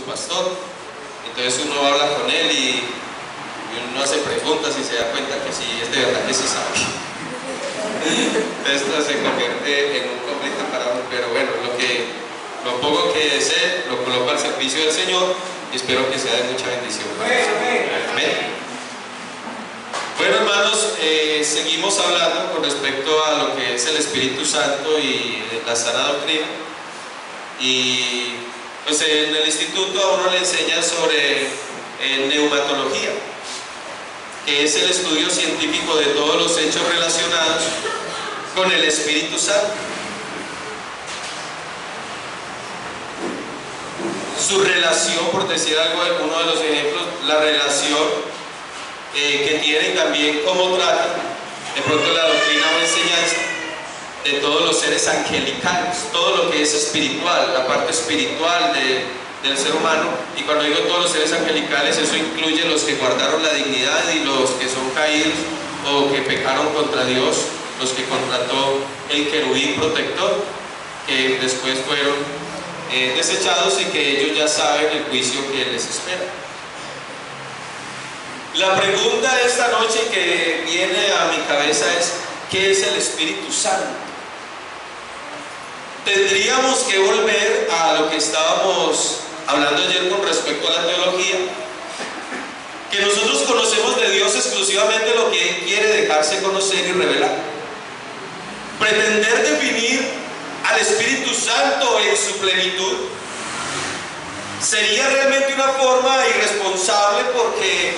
pastor. Entonces uno habla con él y uno hace preguntas y se da cuenta que sí, es de verdad que sí sabe. Esto se convierte en un conflicto para uno, pero bueno, lo poco que sé lo coloco al servicio del Señor y espero que sea de mucha bendición. Amén. Bueno, hermanos, seguimos hablando con respecto a lo que es el Espíritu Santo y la sana doctrina. Y pues en el instituto a uno le enseñan sobre neumatología, que es el estudio científico de todos los hechos relacionados con el Espíritu Santo. Su relación, por decir algo, uno de los ejemplos, la relación que tienen también, cómo tratan de pronto la doctrina o enseñanza de todos los seres angelicales, todo lo que es espiritual, la parte espiritual del ser humano. Y cuando digo todos los seres angelicales, eso incluye los que guardaron la dignidad y los que son caídos o que pecaron contra Dios, los que contrató el querubín protector, que después fueron desechados y que ellos ya saben el juicio que les espera. La pregunta de esta noche que viene a mi cabeza es: ¿qué es el Espíritu Santo? Tendríamos que volver a lo que estábamos hablando ayer con respecto a la teología, que nosotros conocemos de Dios exclusivamente lo que Él quiere dejarse conocer y revelar. Pretender definir al Espíritu Santo en su plenitud sería realmente una forma irresponsable, porque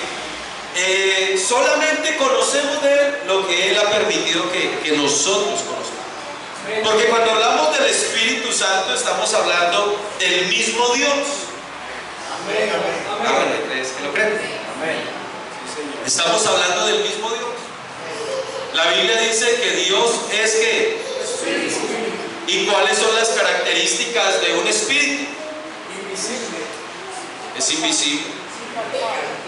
solamente conocemos de Él lo que Él ha permitido que nosotros conozcamos. Porque cuando hablamos del Espíritu Santo estamos hablando del mismo Dios. Amén, amén. Amén. ¿Crees que lo creen? Amén. Estamos hablando del mismo Dios. La Biblia dice que Dios es ¿qué? ¿Y cuáles son las características de un espíritu? Invisible. Es invisible.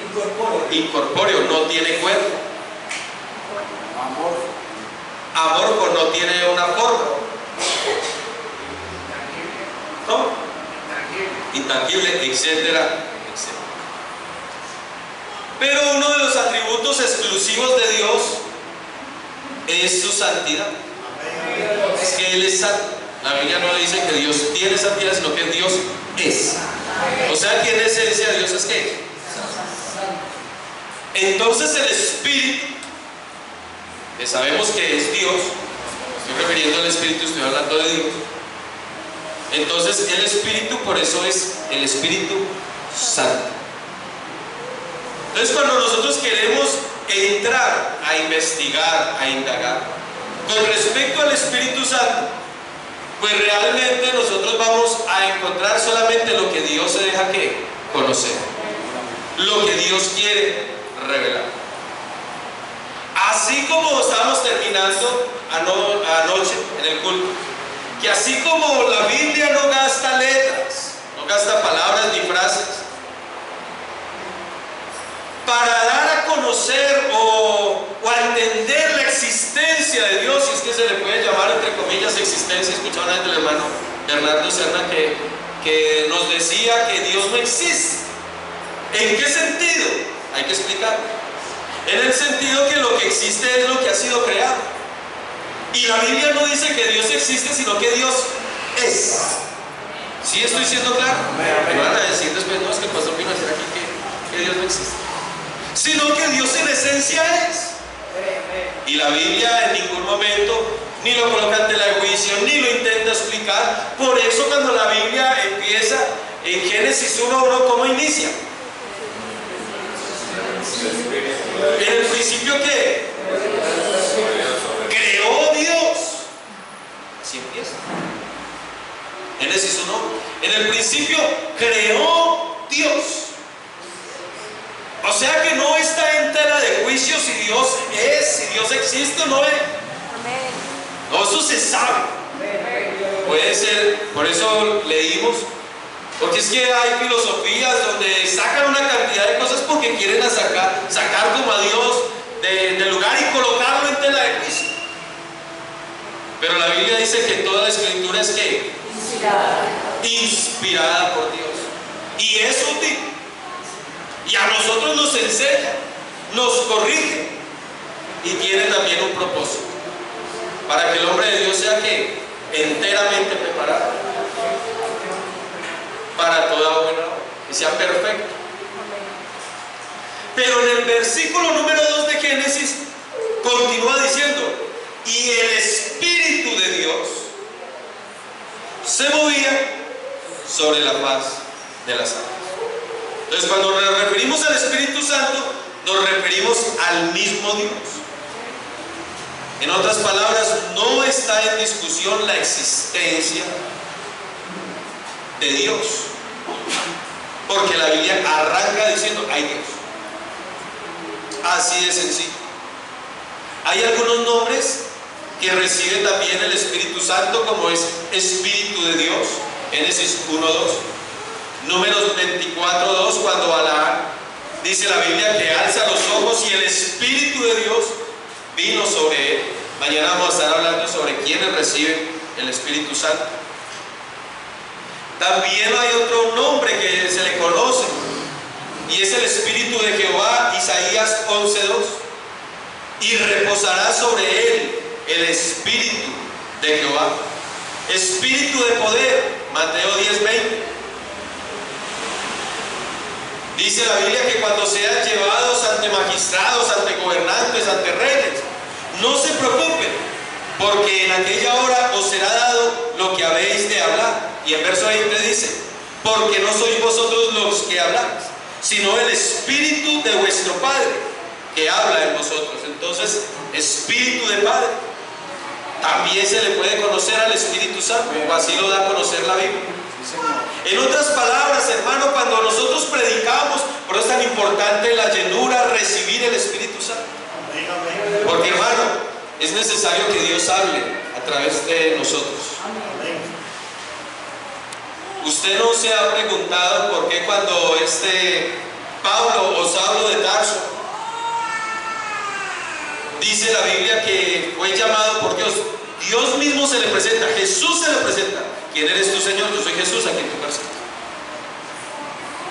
Incorpóreo. Incorpóreo, no tiene cuerpo. Amorfo, no tiene una forma. ¿No? Intangible, etcétera, etcétera. Pero uno de los atributos exclusivos de Dios es su santidad. Es que Él es santo. La Biblia no le dice que Dios tiene santidad, sino que Dios es. O sea que en esencia Dios es ¿qué? Entonces el Espíritu, que sabemos que es Dios, estoy refiriendo al Espíritu, estoy hablando de Dios. Entonces el Espíritu, por eso es el Espíritu Santo. Entonces cuando nosotros queremos entrar a investigar, a indagar con respecto al Espíritu Santo, pues realmente nosotros vamos a encontrar solamente lo que Dios se deja que conocer, lo que Dios quiere revelar. Así como estábamos terminando anoche en el culto, que así como la Biblia no gasta letras, no gasta palabras ni frases para dar a conocer o a entender la existencia de Dios, si es que se le puede llamar entre comillas existencia. Escuchaba una vez del hermano Bernardo Serna que nos decía que Dios no existe. ¿En qué sentido? Hay que explicar. En el sentido que lo que existe es lo que ha sido creado. Y la Biblia no dice que Dios existe, sino que Dios es. ¿Sí estoy siendo claro? Me van a decir después: no, es que el pastor vino a decir aquí que Dios no existe. Sino que Dios en esencia es. Y la Biblia en ningún momento ni lo coloca ante la juicio, ni lo intenta explicar. Por eso cuando la Biblia empieza en Génesis 1:1, ¿cómo inicia? En el principio, ¿qué? Creó Dios. Así empieza. Génesis 1. En el principio creó Dios. O sea que no está en tela de juicio si Dios es, si Dios existe o no es. No, eso se sabe. Puede ser, por eso leímos. Porque es que hay filosofías donde sacan una cantidad de cosas porque quieren sacar como a Dios del lugar y colocarlo en tela de juicio. Pero la Biblia dice que toda la escritura es ¿qué? Inspirada por Dios. y es útil, y a nosotros nos enseña, nos corrige, y tiene también un propósito, para que el hombre de Dios sea que enteramente preparado para toda buena obra, que sea perfecto. Pero en el versículo número 2 de Génesis continúa diciendo: y el Espíritu de Dios se movía sobre la faz de las aguas. Entonces, cuando nos referimos al Espíritu Santo, nos referimos al mismo Dios. En otras palabras, no está en discusión la existencia de Dios, porque la Biblia arranca diciendo: hay Dios. Así de sencillo. Hay algunos nombres que recibe también el Espíritu Santo, como es Espíritu de Dios, Génesis 1:2, Números 24:2, cuando Balaam dice la Biblia que alza los ojos y el Espíritu de Dios vino sobre él. Mañana vamos a estar hablando sobre quiénes reciben el Espíritu Santo. También hay otro nombre que se le conoce, y es el Espíritu de Jehová, Isaías 11:2, y reposará sobre él el Espíritu de Jehová, Espíritu de poder, Mateo 10:20. Dice la Biblia que cuando sean llevados ante magistrados, ante gobernantes, ante reyes, no se preocupen, porque en aquella hora os será dado lo que habéis de hablar. Y en verso 20 dice: porque no sois vosotros los que habláis, sino el Espíritu de vuestro Padre que habla en vosotros. Entonces, Espíritu de Padre. También se le puede conocer al Espíritu Santo, o así lo da a conocer la Biblia. En otras palabras, hermano, cuando nosotros predicamos, por eso es tan importante la llenura, recibir el Espíritu Santo. Porque, hermano, es necesario que Dios hable a través de nosotros. Usted no se ha preguntado por qué cuando Pablo o Saulo de Tarso dice la Biblia que fue llamado por Dios, Dios mismo se le presenta, Jesús se le presenta: ¿quién eres tú, Señor? Yo soy Jesús, a quien tú persegues.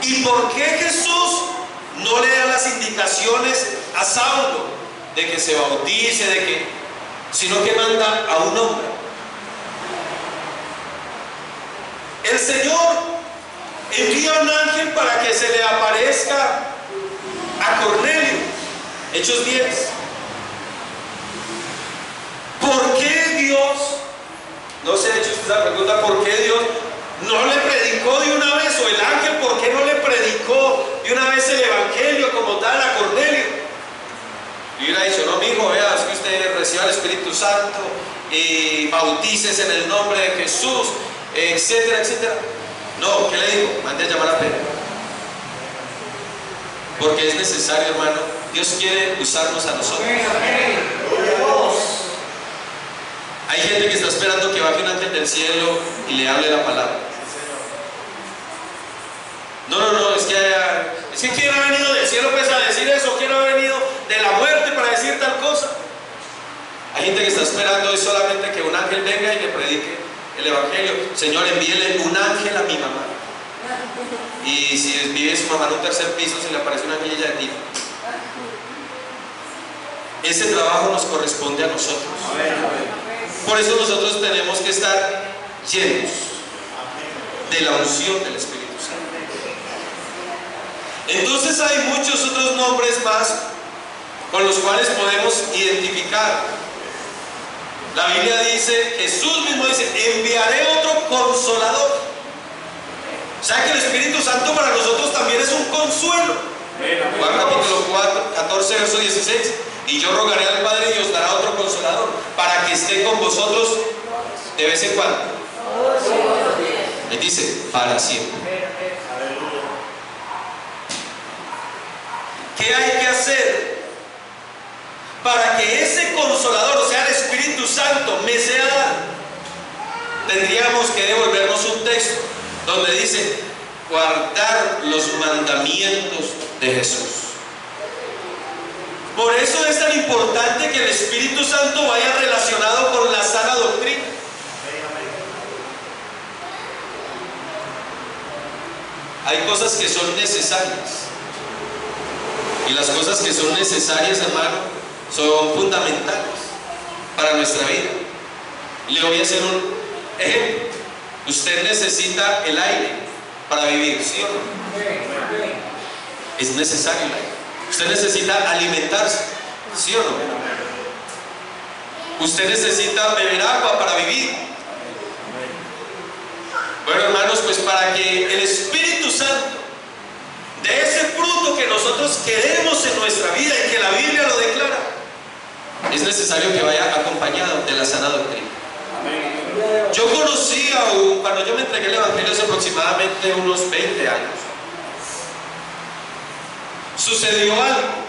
¿Y por qué Jesús no le da las indicaciones a Saulo de que se bautice, sino que manda a un hombre? El Señor envía a un ángel para que se le aparezca a Cornelio. Hechos 10. ¿Por qué Dios, no se ha hecho usted esa pregunta, por qué Dios no le predicó de una vez, o el ángel por qué no le predicó de una vez el evangelio como tal a Cornelio? Y hubiera dicho: no, mijo, vea, es que usted reciba el Espíritu Santo y bautícese en el nombre de Jesús, etcétera, etcétera. No, ¿qué le digo? Mande a llamar a Pedro. Porque es necesario, hermano. Dios quiere usarnos a nosotros. Hay gente que está esperando que baje un ángel del cielo y le hable la palabra. No, es que ¿quién ha venido del cielo pues a decir eso? ¿Quién ha venido de la muerte para decir tal cosa? Hay gente que está esperando hoy solamente que un ángel venga y le predique el evangelio. Señor, envíele un ángel a mi mamá. Y si vive su mamá en un tercer piso, se le aparece un ángel, ella de ti. Ese trabajo nos corresponde a nosotros. Por eso nosotros tenemos que estar llenos de la unción del Espíritu Santo. Entonces hay muchos otros nombres más con los cuales podemos identificar. La Biblia dice, Jesús mismo dice: enviaré otro consolador. O sea que el Espíritu Santo para nosotros también es un consuelo. Juan capítulo 14, verso 16. Y yo rogaré al Padre y os dará otro consolador, para que esté con vosotros de vez en cuando. Él dice: para siempre. ¿Qué hay que hacer para que ese consolador, o sea el Espíritu Santo, me sea dado? Tendríamos que devolvernos un texto donde dice: guardar los mandamientos de Jesús. Por eso es tan importante que el Espíritu Santo vaya relacionado con la sana doctrina. hay cosas que son necesarias. Y las cosas que son necesarias, hermano, son fundamentales para nuestra vida. Le voy a hacer un ejemplo. Usted necesita el aire para vivir, ¿sí o no? Es necesario el aire. Usted necesita alimentarse, ¿sí o no? Usted necesita beber agua para vivir. Bueno, hermanos, pues para que el Espíritu Santo de ese fruto que nosotros queremos en nuestra vida y que la Biblia lo declara, es necesario que vaya acompañado de la sana doctrina. Yo conocí cuando yo me entregué el Evangelio hace aproximadamente unos 20 años, sucedió algo,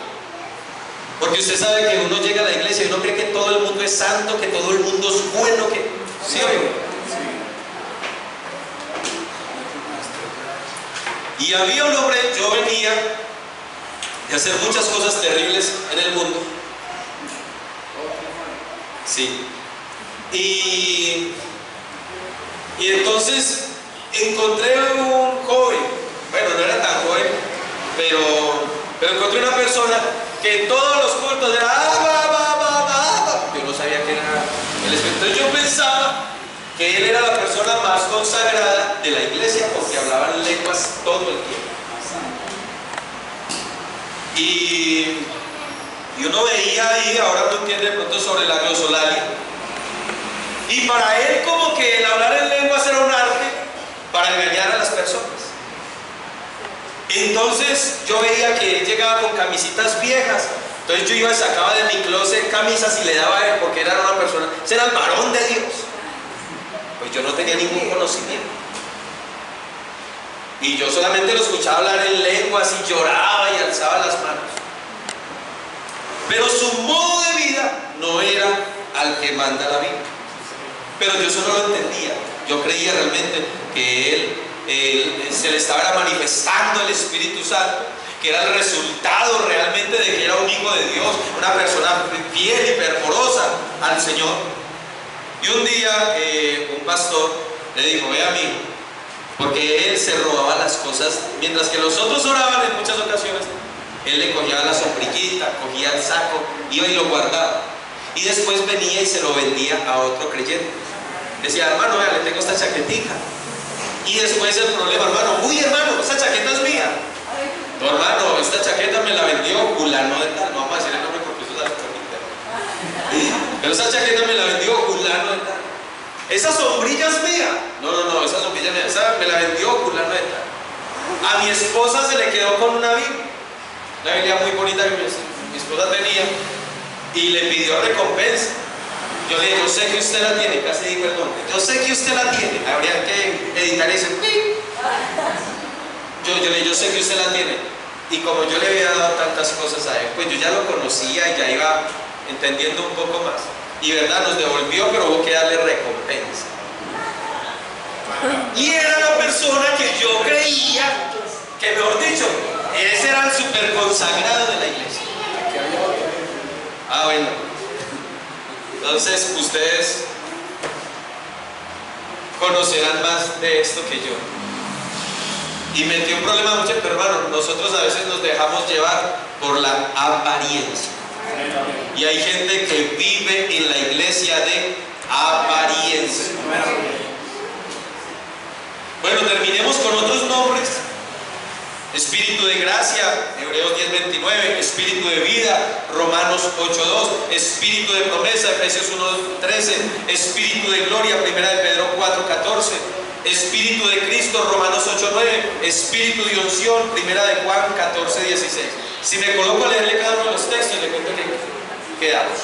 porque usted sabe que uno llega a la iglesia y uno cree que todo el mundo es santo, que todo el mundo es bueno, que ¿sí o no? Y había un hombre, yo venía de hacer muchas cosas terribles en el mundo. Sí. Y entonces encontré a un joven, bueno, no era tan joven, pero encontré una persona que en todos los cultos era yo no sabía que era el Espíritu. Entonces yo pensaba que él era la persona más consagrada de la iglesia porque hablaba en lenguas todo el tiempo. Y uno veía ahí, ahora no entiende de pronto sobre la glosolalia, y para él como que el hablar en lenguas era un arte para engañar a las personas. Entonces yo veía que él llegaba con camisitas viejas, entonces yo iba y sacaba de mi closet camisas y le daba a él porque era una persona, era el varón de Dios. Pues yo no tenía ningún conocimiento. Y yo solamente lo escuchaba hablar en lenguas y lloraba y alzaba las manos. Pero su modo de vida no era al que manda la Biblia. Pero yo eso no lo entendía. Yo creía realmente que él se le estaba manifestando el Espíritu Santo, que era el resultado realmente de que era un hijo de Dios, una persona fiel y fervorosa al Señor. Y un día un pastor le dijo: ve amigo, porque él se robaba las cosas, mientras que los otros oraban en muchas ocasiones, él le cogía la sombrillita, cogía el saco, iba y lo guardaba, y después venía y se lo vendía a otro creyente. Decía: hermano, vea, le tengo esta chaquetita. Y después el problema: hermano, uy hermano, esta chaqueta es mía. No, hermano, esta chaqueta me la vendió fulano de tal. No vamos a decir el nombre porque eso es la chaqueta. Pero esa chaqueta me la vendió fulano de tal. Esa sombrilla es mía. No, esa sombrilla es mía. Esa me la vendió fulano de tal. A mi esposa se le quedó con una Biblia. Una Biblia muy bonita que mi esposa tenía. Y le pidió recompensa. Yo le dije: yo sé que usted la tiene. Casi digo el nombre. Yo sé que usted la tiene. Habría que editar ese. Yo le dije: yo sé que usted la tiene. Y como yo le había dado tantas cosas a él, pues yo ya lo conocía y ya iba entendiendo un poco más. Y verdad, nos devolvió, pero hubo que darle recompensa. Y era la persona que yo creía que, mejor dicho, ese era el super consagrado de la iglesia. Ah, bueno. Entonces ustedes conocerán más de esto que yo. Y metió un problema mucho, pero hermano, nosotros a veces nos dejamos llevar por la apariencia. Y hay gente que vive en la iglesia de apariencia. Bueno, terminemos con otros nombres. Espíritu de gracia, Hebreos 10:29, espíritu de vida, Romanos 8:2, espíritu de promesa, Efesios 1:13, espíritu de gloria, 1 de Pedro 4:14, espíritu de Cristo, Romanos 8:9, espíritu de unción, 1 de Juan 14:16. Si me coloco a leerle cada uno de los textos, le cuento que quedamos.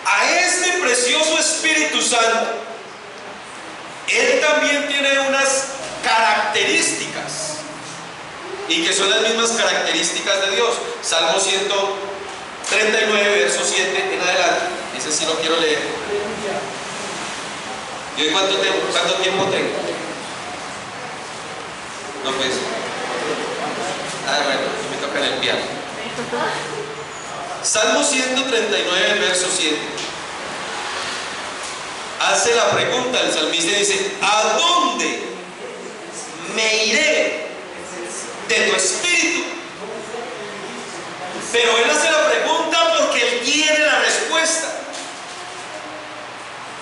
A este precioso Espíritu Santo, Él también tiene unas características, y que son las mismas características de Dios. Salmo 139, verso 7 en adelante. Ese sí lo quiero leer. ¿Y hoy cuánto tiempo tengo? No, pues. Bueno, me toca en el piano. Salmo 139, verso 7. Hace la pregunta, el salmista dice: ¿a dónde me iré de tu espíritu. Pero él hace la pregunta porque él tiene la respuesta.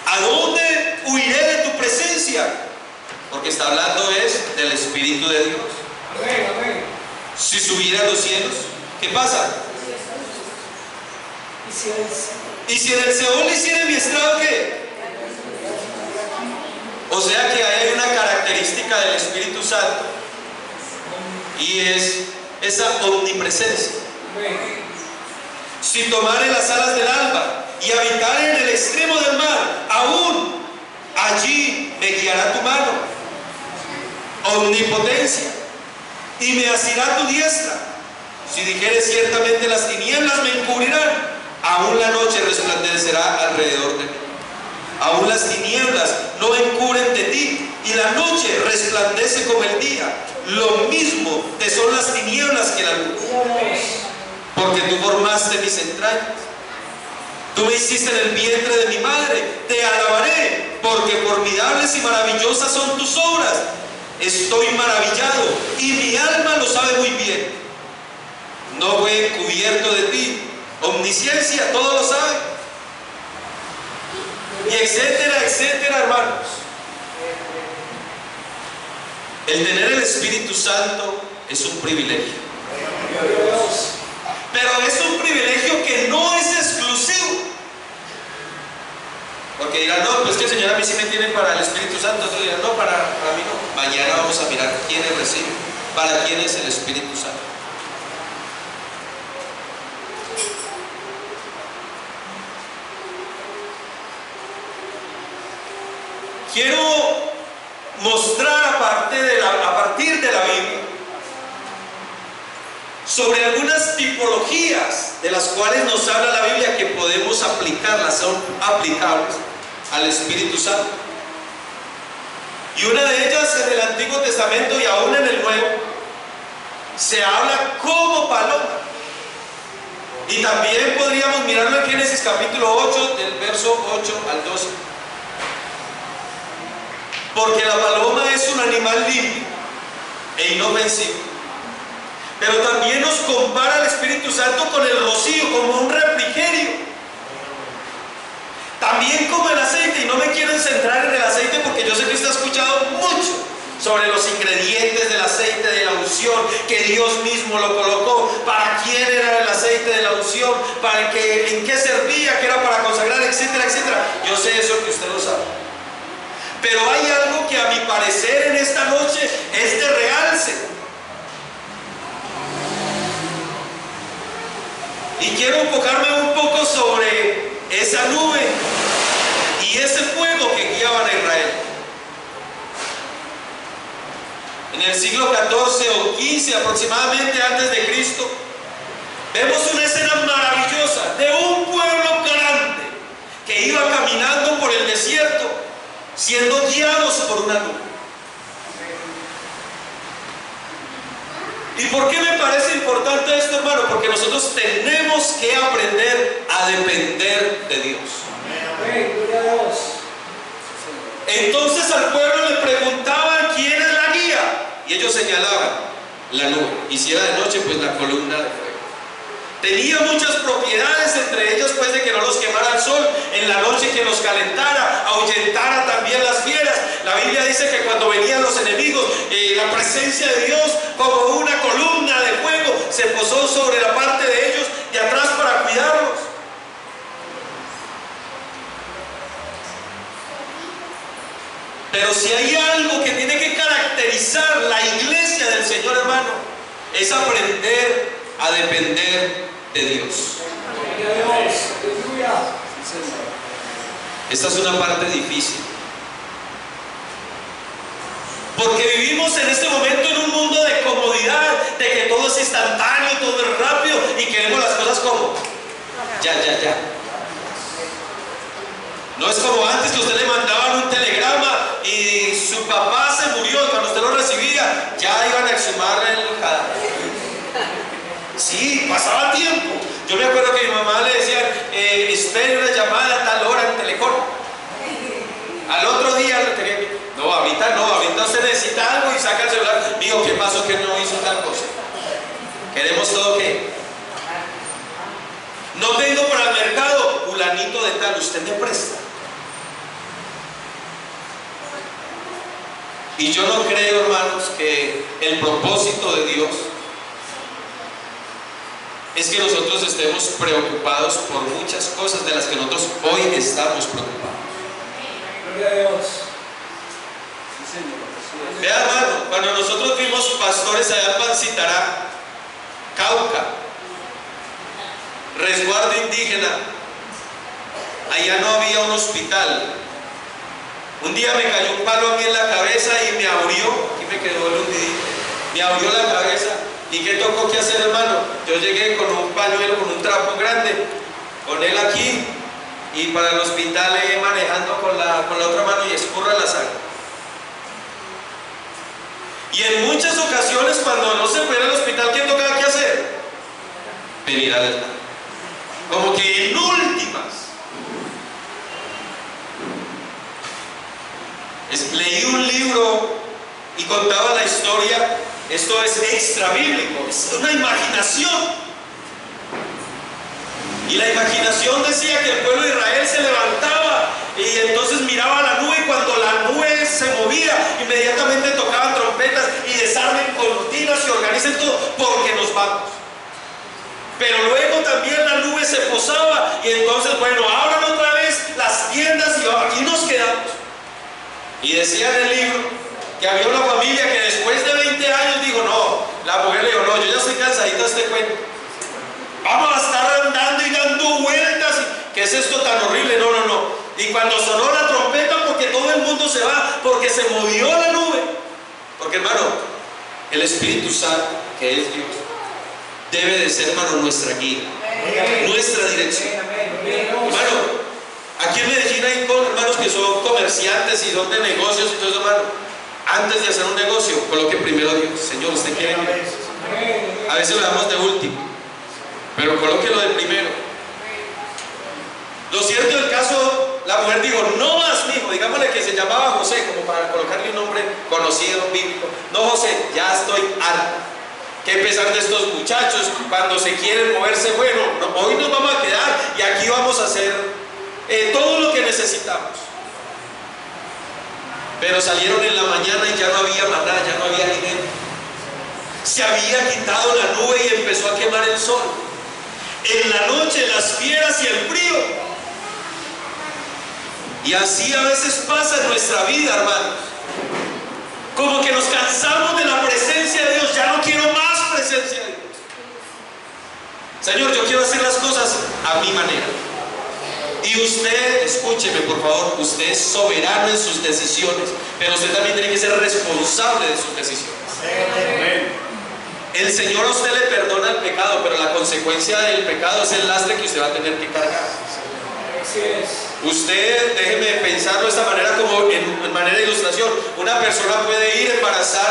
¿A dónde huiré de tu presencia? Porque está hablando es del Espíritu de Dios. Amén, amén. Si subiera a los cielos, ¿qué pasa? Y si en el Seol hiciera mi estrado, ¿qué? O sea que hay una característica del Espíritu Santo y es esa omnipresencia. Si tomare las alas del alba y habitare en el extremo del mar, aún allí me guiará tu mano, omnipotencia, y me asirá tu diestra. Si dijere ciertamente las tinieblas me encubrirán, aún la noche resplandecerá alrededor de mí. Aún las tinieblas no encubren de ti, y la noche resplandece como el día. Lo mismo te son las tinieblas que la luz. Porque tú formaste mis entrañas, tú me hiciste en el vientre de mi madre. Te alabaré, porque formidables y maravillosas son tus obras. Estoy maravillado, y mi alma lo sabe muy bien. No fue encubierto de ti. Omnisciencia, todo lo sabe. Y etcétera, etcétera, hermanos. El tener el Espíritu Santo es un privilegio. Pero es un privilegio que no es exclusivo. Porque dirán, no, pues que el Señor a mí sí me tiene para el Espíritu Santo. Otros dirán, no, para mí no. Mañana vamos a mirar quiénes reciben, para quién es el Espíritu Santo. Quiero mostrar a partir de la Biblia sobre algunas tipologías de las cuales nos habla la Biblia que podemos aplicarlas, son aplicables al Espíritu Santo. Y una de ellas en el Antiguo Testamento y aún en el Nuevo se habla como paloma. Y también podríamos mirarlo en Génesis capítulo 8, del verso 8 al 12. Porque la paloma es un animal limpio e inofensivo. Pero también nos compara al Espíritu Santo con el rocío, como un refrigerio. También como el aceite, y no me quiero centrar en el aceite porque yo sé que usted ha escuchado mucho sobre los ingredientes del aceite de la unción, que Dios mismo lo colocó, para quién era el aceite de la unción, para en qué servía, que era para consagrar, etcétera, etcétera. Yo sé eso que usted lo sabe. Pero hay algo que a mi parecer en esta noche es de realce. Y quiero enfocarme un poco sobre esa nube y ese fuego que guiaban a Israel. En el siglo XIV o XV aproximadamente antes de Cristo, vemos una escena maravillosa de un pueblo grande que iba caminando por el desierto, siendo guiados por una nube. ¿Y por qué me parece importante esto, hermano? Porque nosotros tenemos que aprender a depender de Dios. Entonces al pueblo le preguntaban quién es la guía, y ellos señalaban la nube, y si era de noche, pues la columna de fuego. Tenía muchas propiedades, entre ellas pues de que no los quemara el sol, en la noche que los calentara, ahuyentara también las fieras. La Biblia dice que cuando venían los enemigos, la presencia de Dios como una columna de fuego se posó sobre la parte de ellos de atrás para cuidarlos. Pero si hay algo que tiene que caracterizar la iglesia del Señor, hermano, es aprender a depender de Dios. Esta es una parte difícil, porque vivimos en este momento en un mundo de comodidad, de que todo es instantáneo, todo es rápido y queremos las cosas como ya. No es como antes que usted le mandaban un telegrama y su papá se murió y cuando usted lo recibía ya iban a exhumarle el cadáver. Sí, pasaba tiempo. Yo me acuerdo que mi mamá le decía, espere una llamada a tal hora en Telecom. Al otro día lo tenía que... No, No, ahorita usted necesita algo y saca el celular. Digo, ¿qué pasó que no hizo tal cosa? Queremos todo que. No tengo para el mercado, fulanito de tal, usted me presta. Y yo no creo, hermanos, que el propósito de Dios es que nosotros estemos preocupados por muchas cosas de las que nosotros hoy estamos preocupados. Gloria a Dios. Vea, hermano, cuando nosotros fuimos pastores allá en Pancitará, Cauca, resguardo indígena, allá no había un hospital. Un día me cayó un palo a mí en la cabeza y me abrió, aquí me quedó el hundidito, me abrió la cabeza. ¿Y qué tocó que hacer, hermano? Yo llegué con un pañuelo, con un trapo grande, con él aquí, y para el hospital manejando con la otra mano y escurra la sangre. Y en muchas ocasiones cuando no se puede ir al hospital, ¿qué tocaba que hacer? Venir al altar. Como que en últimas. Leí un libro y contaba la historia. Esto es extra bíblico, es una imaginación. Y la imaginación decía que el pueblo de Israel se levantaba y entonces miraba la nube, y cuando la nube se movía, inmediatamente tocaban trompetas y desarmen cortinas y organicen todo, porque nos vamos. Pero luego también la nube se posaba y entonces, bueno, abran otra vez las tiendas y aquí nos quedamos. Y decía en el libro que había una familia que después de 20 años dijo, no, la mujer le dijo, no, yo ya estoy cansadita de este cuento. Vamos a estar andando y dando vueltas. ¿Qué es esto tan horrible? No, no, no. Y cuando sonó la trompeta, porque todo el mundo se va, porque se movió la nube. Porque, hermano, el Espíritu Santo, que es Dios, debe de ser, hermano, nuestra guía, nuestra dirección. Hermano, aquí en Medellín hay hermanos que son comerciantes y son de negocios y todo eso, hermano. Antes de hacer un negocio, coloque primero a Dios. Señor, ¿usted quiere? A veces lo damos de último, pero colóquelo de primero. Lo cierto del caso, la mujer dijo, no más, mijo, digámosle que se llamaba José, como para colocarle un nombre conocido, bíblico. No, José, ya estoy harta. ¿Qué pesar de estos muchachos? Cuando se quieren moverse, bueno, hoy nos vamos a quedar y aquí vamos a hacer todo lo que necesitamos. Pero salieron en la mañana y ya no había maná, ya no había dinero. Se había quitado la nube y empezó a quemar el sol. En la noche las fieras y el frío. Y así a veces pasa en nuestra vida, hermanos. Como que nos cansamos de la presencia de Dios. Ya no quiero más presencia de Dios. Señor, yo quiero hacer las cosas a mi manera. Y usted, escúcheme por favor, usted es soberano en sus decisiones, pero usted también tiene que ser responsable de sus decisiones. El Señor a usted le perdona el pecado, pero la consecuencia del pecado es el lastre que usted va a tener que cargar. Usted, déjeme pensarlo de esta manera, como en manera de ilustración. Una persona puede ir a embarazar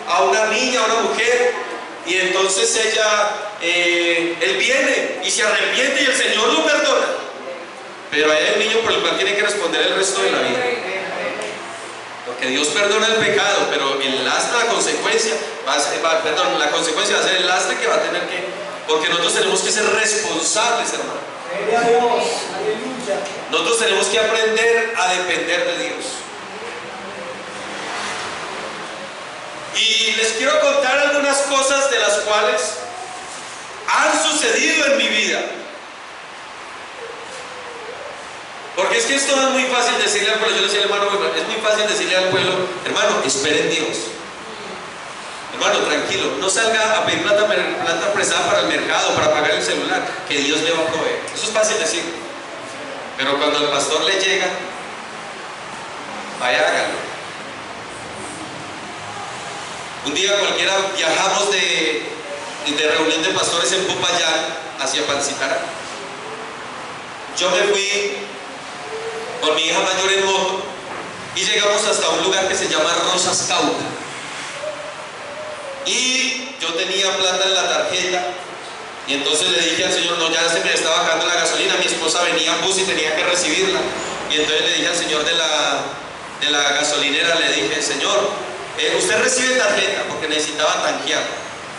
a una niña, a una mujer, y entonces él viene y se arrepiente y el Señor lo perdona. Pero hay un niño por el cual tiene que responder el resto de la vida. Porque Dios perdona el pecado, pero el lastre, la consecuencia va a ser el lastre que va a tener que... Porque nosotros tenemos que ser responsables, hermano. Nosotros tenemos que aprender a depender de Dios. Y les quiero contar algunas cosas de las cuales han sucedido en mi vida. Porque es que esto es muy fácil decirle al pueblo, yo le decía al hermano, es muy fácil decirle al pueblo, hermano, espere en Dios. Hermano, tranquilo, no salga a pedir plata prestada para el mercado, para pagar el celular, que Dios le va a proveer. Eso es fácil decir. Pero cuando al pastor le llega, vaya, hágalo. Un día cualquiera viajamos de reunión de pastores en Popayán hacia Pancitará. Yo me fui con mi hija mayor en moto y llegamos hasta un lugar que se llama Rosas Cauca. Y yo tenía plata en la tarjeta y entonces le dije al Señor, no, ya se me estaba bajando la gasolina, mi esposa venía en bus y tenía que recibirla. Y entonces le dije al Señor de de la gasolinera le dije: señor, usted recibe tarjeta, porque necesitaba tanquear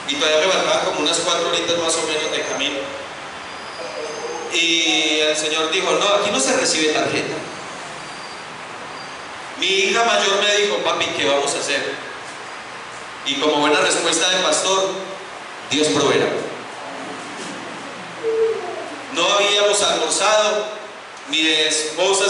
y todavía me faltaban como unas 4 horitas más o menos de camino. Y el señor dijo: no, aquí no se recibe tarjeta. Mi hija mayor me dijo: papi, ¿qué vamos a hacer? Y como buena respuesta de pastor: Dios proveerá. No habíamos almorzado. Mi esposa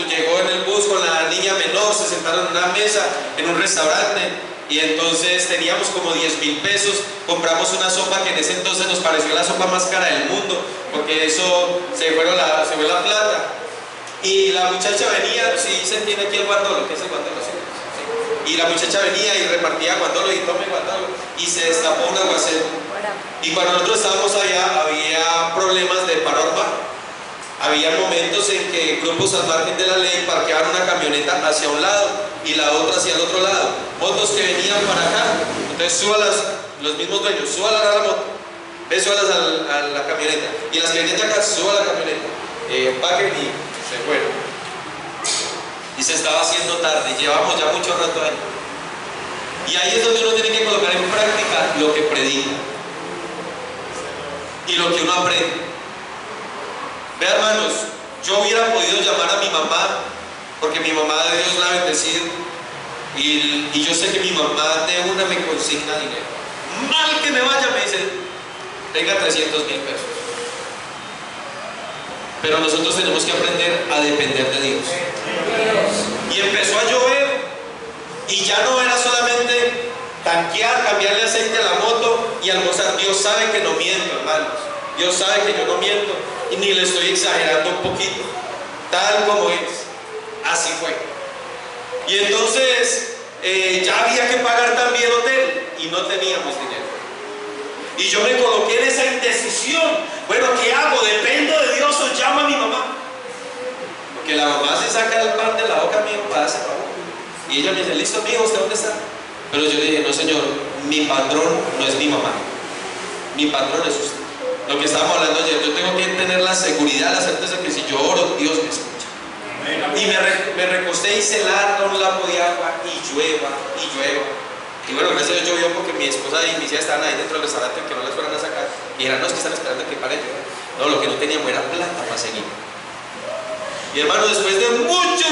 llegó en el bus con la niña menor, se sentaron en una mesa en un restaurante y entonces teníamos como 10,000 pesos. Compramos una sopa que en ese entonces nos pareció la sopa más cara del mundo, porque eso se fue la plata. Y la muchacha venía, si se tiene aquí el guandolo, ¿qué es el guandolo? Sí. Y la muchacha venía y repartía guandolo y tome guandolo y se destapó un aguacero. Y cuando nosotros estábamos allá había problemas de paro armado. Había momentos en que grupos al margen de la ley parqueaban una camioneta hacia un lado y la otra hacia el otro lado. Motos que venían para acá, entonces los mismos dueños, súbalas a la moto, súbalas a la camioneta. Y las que venían de acá, suban a la camioneta, paguen y se fueron. Y se estaba haciendo tarde, llevamos ya mucho rato ahí. Y ahí es donde uno tiene que colocar en práctica lo que predica y lo que uno aprende. Vean, hermanos, yo hubiera podido llamar a mi mamá, porque mi mamá, de Dios la ha bendecido, y yo sé que mi mamá de una me consigna dinero. Mal que me vaya, me dice: tenga 300,000 pesos. Pero nosotros tenemos que aprender a depender de Dios. Y empezó a llover, y ya no era solamente tanquear, cambiarle aceite a la moto y almorzar. Dios sabe que no miento, hermanos. Dios sabe que yo no miento y ni le estoy exagerando un poquito. Tal como es, así fue. Y entonces ya había que pagar también hotel y no teníamos dinero. Y yo me coloqué en esa indecisión. Bueno, ¿qué hago? ¿Dependo de Dios o llamo a mi mamá? Porque la mamá se saca el pan de la boca, mi papá hace favor. Y ella me dice: listo, mijo, ¿usted dónde está? Pero yo le dije: no, señor, mi patrón no es mi mamá, mi patrón es usted. Lo que estábamos hablando ayer, yo tengo que tener la seguridad, la certeza que si yo oro, Dios me escucha. Y me recosté y hice larga un lapo de agua y llueva y llueva. Y bueno, gracias a Dios llovió, porque mi esposa y mis hijas estaban ahí dentro del restaurante que no las fueran a sacar. Y eran los que están esperando que pare de llover. No, lo que no teníamos era plata para seguir. Y hermano, después de mucho